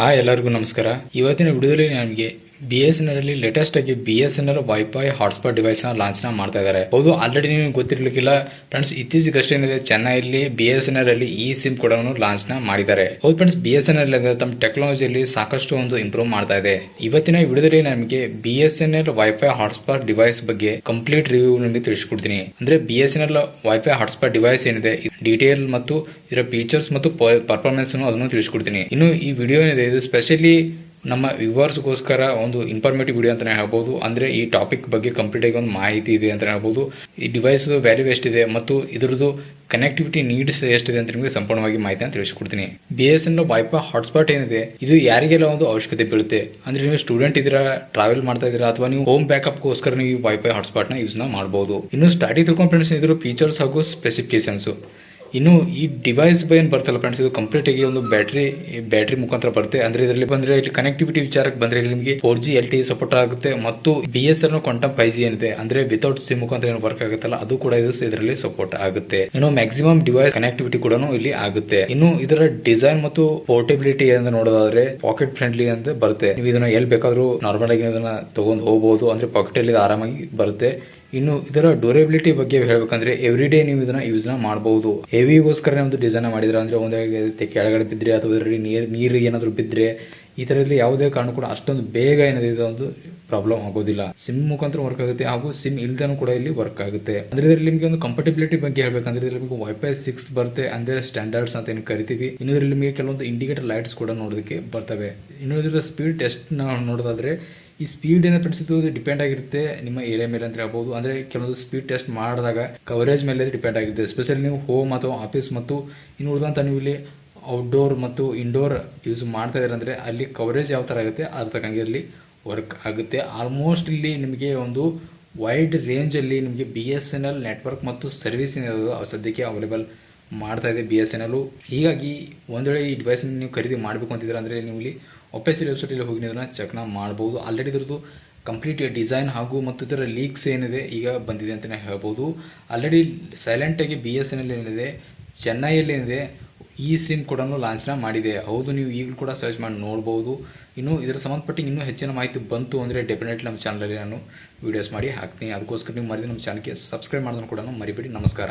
ಎಲ್ಲರಿಗೂ ನಮಸ್ಕಾರ. ಇವತ್ತಿನ ವಿಡಿಯೋದಲ್ಲಿ ನಮಗೆ BSNL ಅಲ್ಲಿ ಲೇಟೆಸ್ಟ್ ಆಗಿ BSNL ವೈಫೈ ಹಾಟ್ಸ್ಪಾಟ್ ಡಿವೈಸ್ ನ ಲಾಂಚ್ ಮಾಡ್ತಾ ಇದ್ದಾರೆ. ಹೌದು, ಆಲ್ರೆಡಿ ನಿಮಗೆ ಗೊತ್ತಿರಲಿಕ್ಕಿಲ್ಲ ಫ್ರೆಂಡ್ಸ್, ಇತ್ತೀಚೆಗಷ್ಟೇ ಏನಿದೆ ಚೆನ್ನೈಯಲ್ಲಿ BSNL ಅಲ್ಲಿ ಈ ಸಿಮ್ ಕೂಡ ಲಾಂಚ್ ಮಾಡಿದ್ದಾರೆ. ಹೌದು ಫ್ರೆಂಡ್ಸ್, BSNL ತಮ್ಮ ಟೆಕ್ನಾಲಜಿಯಲ್ಲಿ ಸಾಕಷ್ಟು ಒಂದು ಇಂಪ್ರೂವ್ ಮಾಡ್ತಾ ಇದೆ. ಇವತ್ತಿನ ವಿಡಿಯೋದಲ್ಲಿ ನಮಗೆ BSNL ವೈಫೈ ಹಾಟ್ಸ್ಪಾಟ್ ಡಿವೈಸ್ ಬಗ್ಗೆ ಕಂಪ್ಲೀಟ್ ರಿವ್ಯೂ ನಿಮಗೆ ತಿಳಿಸಿಕೊಡ್ತೀನಿ. ಅಂದ್ರೆ BSNL ವೈಫೈ ಹಾಟ್ಸ್ಪಾಟ್ ಡಿವೈಸ್ ಏನಿದೆ ಡೀಟೇಲ್ ಮತ್ತು ಇದರ ಫೀಚರ್ಸ್ ಮತ್ತು ಪರ್ಫಾರ್ಮೆನ್ಸ್ ಅದನ್ನು ತಿಳಿಸಿಕೊಡ್ತೀನಿ. ಇನ್ನು ಈ ವಿಡಿಯೋ ಏನಿದೆ ಇದು ಸ್ಪೆಷಲಿ ನಮ್ಮ ವ್ಯೂವರ್ಸ್ಗೋಸ್ಕರ ಒಂದು ಇನ್ಫಾರ್ಮೇಟಿವ್ ವಿಡಿಯೋ ಅಂತಾನೆ ಹೇಳ್ಬೋದು. ಅಂದ್ರೆ ಈ ಟಾಪಿಕ್ ಬಗ್ಗೆ ಕಂಪ್ಲೀಟ್ ಆಗಿ ಒಂದು ಮಾಹಿತಿ ಇದೆ ಅಂತ ಹೇಳ್ಬೋದು. ಈ ಡಿವೈಸ್ ವ್ಯಾಲ್ಯೂ ಎಷ್ಟಿದೆ ಮತ್ತು ಇದರದ್ದು ಕನೆಕ್ಟಿವಿಟಿ ನೀಡ್ಸ್ ಎಷ್ಟಿದೆ ಅಂತ ನಿಮಗೆ ಸಂಪೂರ್ಣವಾಗಿ ಮಾಹಿತಿ ಅಂತ ತಿಳಿಸ್ಕೊಡ್ತೀನಿ. BSNL ವೈಫೈ ಹಾಟ್ಸ್ಪಾಟ್ ಏನಿದೆ ಇದು ಯಾರಿಗೆಲ್ಲ ಒಂದು ಅವಶ್ಯಕತೆ ಬೀಳುತ್ತೆ ಅಂದ್ರೆ ನೀವು ಸ್ಟೂಡೆಂಟ್ ಇದ್ದೀರಾ, ಟ್ರಾವೆಲ್ ಮಾಡ್ತಾ ಇದ್ದೀರಾ ಅಥವಾ ನೀವು ಹೋಮ್ ಬ್ಯಾಕಪ್ ಗೋಸ್ಕರ ನೀವು ಈ ವೈಫೈ ಹಾಟ್ಸ್ಪಾಟ್ ನ ಯೂಸ್ ಮಾಡಬಹುದು. ಇನ್ನು ಸ್ಟಾರ್ಟಿಂಗ್ ತಿಳ್ಕೊಂಡು ಫ್ರೆಂಡ್ಸ್ ಇದ್ರ ಫೀಚರ್ಸ್ ಹಾಗೂ ಸ್ಪೆಸಿಫಿಕೇಶನ್ಸ್. ಇನ್ನು ಈ ಡಿವೈಸ್ ಏನು ಬರ್ತಲ್ಲ ಫ್ರೆಂಡ್ಸ್, ಇದು ಕಂಪ್ಲೀಟ್ ಆಗಿ ಒಂದು ಬ್ಯಾಟ್ರಿ ಮುಖಾಂತರ ಬರುತ್ತೆ. ಅಂದ್ರೆ ಇದರಲ್ಲಿ ಬಂದ್ರೆ ಇಲ್ಲಿ ಕನೆಕ್ಟಿವಿಟಿ ವಿಚಾರಕ್ಕೆ ಬಂದ್ರೆ ಇಲ್ಲಿ ನಿಮಗೆ 4G LTE ಸಪೋರ್ಟ್ ಆಗುತ್ತೆ ಮತ್ತು BSNL ಕ್ವಾಂಟಮ್ 5G ಏನಿದೆ ಅಂದ್ರೆ ವಿತೌಟ್ ಸಿಮ್ ಮುಖಾಂತರ ಏನು ವರ್ಕ್ ಆಗುತ್ತಲ್ಲ ಅದು ಕೂಡ ಇದರಲ್ಲಿ ಸಪೋರ್ಟ್ ಆಗುತ್ತೆ. ಇನ್ನು ಮ್ಯಾಕ್ಸಿಮಮ್ ಡಿವೈಸ್ ಕನೆಕ್ಟಿವಿಟಿ ಕೂಡ ಇಲ್ಲಿ ಆಗುತ್ತೆ. ಇನ್ನು ಇದರ ಡಿಸೈನ್ ಮತ್ತು ಪೋರ್ಟಬಿಲಿಟಿ ಅಂತ ನೋಡೋದಾದ್ರೆ ಪಾಕೆಟ್ ಫ್ರೆಂಡ್ಲಿ ಅಂತ ಬರುತ್ತೆ. ನೀವು ಇದನ್ನ ಎಲ್ಲಿ ಬೇಕಾದ್ರೂ ನಾರ್ಮಲ್ ಆಗಿ ಇದನ್ನ ತಗೊಂಡು ಹೋಗಬಹುದು, ಅಂದ್ರೆ ಪಾಕೆಟ್ ಅಲ್ಲಿ ಆರಾಮಾಗಿ ಬರುತ್ತೆ. ಇನ್ನು ಇದರ ಡ್ಯೂರೇಬಿಲಿಟಿ ಬಗ್ಗೆ ಹೇಳ್ಬೇಕಂದ್ರೆ ಎವ್ರಿ ಡೇ ನೀವು ಇದನ್ನ ಯೂಸ್ ಮಾಡಬಹುದು. ಹೆವಿಗೋಸ್ಕರ ಒಂದು ಡಿಸೈನ್ ಮಾಡಿದ್ರೆ ಅಂದ್ರೆ ಒಂದೇ ಕೆಳಗಡೆ ಬಿದ್ರೆ ಅಥವಾ ಇದರಲ್ಲಿ ನೀರು ಏನಾದ್ರು ಬಿದ್ರೆ ಈ ತರದಲ್ಲಿ ಯಾವುದೇ ಕಾರಣ ಕೂಡ ಅಷ್ಟೊಂದು ಬೇಗ ಏನಿದೆ ಒಂದು ಪ್ರಾಬ್ಲಮ್ ಆಗೋದಿಲ್ಲ. ಸಿಮ್ ಮುಖಾಂತರ ವರ್ಕ್ ಆಗುತ್ತೆ ಹಾಗೂ ಸಿಮ್ ಇಲ್ದನೂ ಕೂಡ ಇಲ್ಲಿ ವರ್ಕ್ ಆಗುತ್ತೆ. ಅಂದ್ರೆ ಇದರಲ್ಲಿ ನಿಮಗೆ ಒಂದು ಕಂಫರ್ಟಬಿಲಿಟಿ ಬಗ್ಗೆ ಹೇಳ್ಬೇಕಂದ್ರೆ ಇದರಲ್ಲಿ ನಿಮಗೆ ವೈಫೈ 6 ಬರುತ್ತೆ, ಅಂದ್ರೆ ಸ್ಟ್ಯಾಂಡರ್ಡ್ಸ್ ಅಂತ ಏನು ಕರಿತೀವಿ. ಇನ್ನು ಇದರಲ್ಲಿ ನಿಮಗೆ ಕೆಲವೊಂದು ಇಂಡಿಕೇಟರ್ ಲೈಟ್ಸ್ ಕೂಡ ನೋಡೋದಕ್ಕೆ ಬರ್ತವೆ. ಇನ್ನು ಇದರ ಸ್ಪೀಡ್ ಟೆಸ್ಟ್ ನಾವು ನೋಡೋದಾದ್ರೆ ಈ ಸ್ಪೀಡ್ ಏನೋ ಇದು ಡಿಪೆಂಡ್ ಆಗಿರುತ್ತೆ ನಿಮ್ಮ ಏರಿಯಾ ಮೇಲೆ ಅಂತ ಹೇಳ್ಬೋದು. ಅಂದ್ರೆ ಕೆಲವೊಂದು ಸ್ಪೀಡ್ ಟೆಸ್ಟ್ ಮಾಡಿದಾಗ ಕವರೇಜ್ ಮೇಲೆ ಡಿಪೆಂಡ್ ಆಗಿರುತ್ತೆ. ಎಸ್ಪೆಷಲಿ ನೀವು ಹೋಮ್ ಅಥವಾ ಆಫೀಸ್ ಮತ್ತು ಇನ್ನು ಉಳಿದಂತ ನೀವು ಇಲ್ಲಿ ಔಟ್ಡೋರ್ ಮತ್ತು ಇಂಡೋರ್ ಯೂಸ್ ಮಾಡ್ತಾ ಇದ್ದಾರೆ ಅಂದ್ರೆ ಅಲ್ಲಿ ಕವರೇಜ್ ಯಾವ ತರ ಆಗುತ್ತೆ ಅದ್ರ ತಕ್ಕಂಗೆ ಇಲ್ಲಿ ವರ್ಕ್ ಆಗುತ್ತೆ. ಆಲ್ಮೋಸ್ಟ್ ಇಲ್ಲಿ ನಿಮಗೆ ಒಂದು ವೈಡ್ ರೇಂಜ್ ಅಲ್ಲಿ ನಿಮಗೆ BSNL ನೆಟ್ವರ್ಕ್ ಮತ್ತು ಸರ್ವಿಸ್ ಸದ್ಯಕ್ಕೆ ಅವೈಲೇಬಲ್ ಮಾಡ್ತಾ ಇದೆ BSNL. ಹೀಗಾಗಿ ಒಂದ್ ವೇಳೆ ಈ ಡಿವೈಸ್ ನೀವು ಖರೀದಿ ಮಾಡಬೇಕು ಅಂತಿದ್ರೆ ಅಂದ್ರೆ ನೀವು ಇಲ್ಲಿ ಒಫಿಷಿಯಲ್ ವೆಬ್ಸೈಟ್ ಅಲ್ಲಿ ಹೋಗಿ ಇದನ್ನ ಚೆಕ್ ಮಾಡಬಹುದು. ಆಲ್ರೆಡಿ ಇದರದ್ದು ಕಂಪ್ಲೀಟ್ ಡಿಸೈನ್ ಹಾಗೂ ಮತ್ತು ಇದರ ಲೀಕ್ಸ್ ಏನಿದೆ ಈಗ ಬಂದಿದೆ ಅಂತಾನೆ ಹೇಳ್ಬೋದು. ಆಲ್ರೆಡಿ ಸೈಲೆಂಟ್ ಆಗಿ BSNL ಏನಿದೆ ಚೆನ್ನೈಯಲ್ಲಿ ಏನಿದೆ ಈ ಸಿಮ್ ಕೂಡ ಲಾಂಚ್ ಮಾಡಿದೆ. ಹೌದು, ನೀವು ಈಗಲೂ ಕೂಡ ಸರ್ಚ್ ಮಾಡಿ ನೋಡಬಹುದು. ಇನ್ನು ಇದರ ಸಂಬಂಧಪಟ್ಟ ಇನ್ನೂ ಹೆಚ್ಚಿನ ಮಾಹಿತಿ ಬಂತು ಅಂದರೆ ಡೆಫಿನೆಟ್ಲಿ ನಮ್ಮ ಚಾನಲಲ್ಲಿ ನಾನು ವಿಡಿಯೋಸ್ ಮಾಡಿ ಹಾಕ್ತೀನಿ. ಅದಕ್ಕೋಸ್ಕರ ನೀವು ಮರಿದು ನಮ್ಮ ಚಾನಲ್ಗೆ ಸಬ್ಸ್ಕ್ರೈಬ್ ಮಾಡೋದನ್ನು ಕೂಡ ಮರಿಬೇಡಿ. ನಮಸ್ಕಾರ.